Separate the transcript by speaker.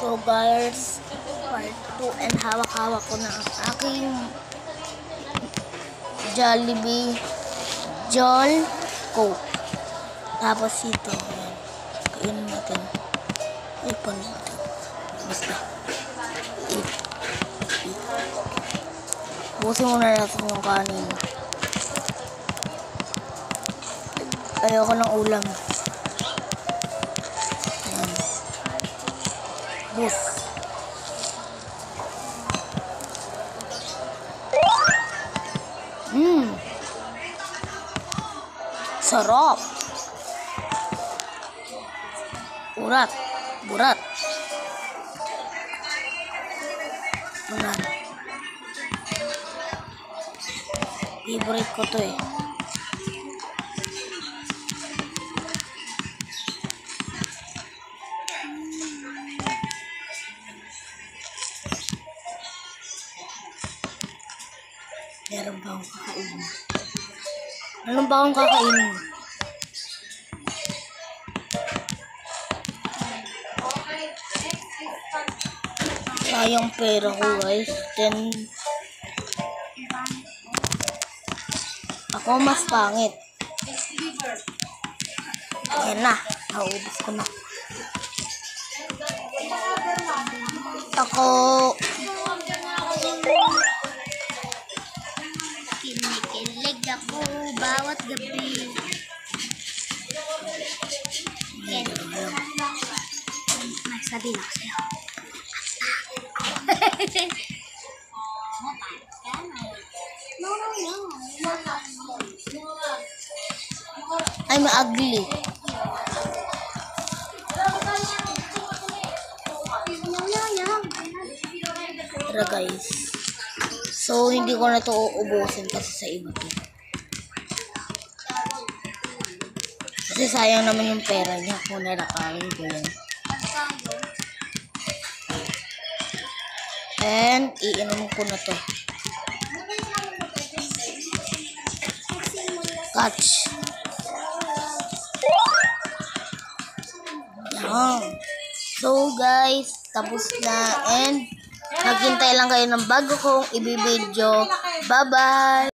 Speaker 1: So guys, part 2 and hawak-hawak ko na ang aking Jollibee Jol Coke. Tapos ito, ayan. Kainin natin. Ipon natin. Basta. Busin muna natin yung kanin. Ayoko ng ulam. Ayan. Bus. Sarap. Burat. Burat. Burat. Favorite ko to eh. Meron ba akong kakainin? Meron ba akong kakainin? Sayang pera ko guys. Then ako mas pangit. Ayan na. Naubos ko na. Ako kinikilig ako bawat gabi. May sabihin ako sa'yo. I'm ugly. Tara guys. So hindi ko na to uubusin kasi sa iba to. Kasi sayang naman yung pera niya kung nalakarin ko yan. And iinom ko na to. Catch. Yan. So guys, tapos na and maghintay lang kayo ng bago kong ibibideo. Bye bye!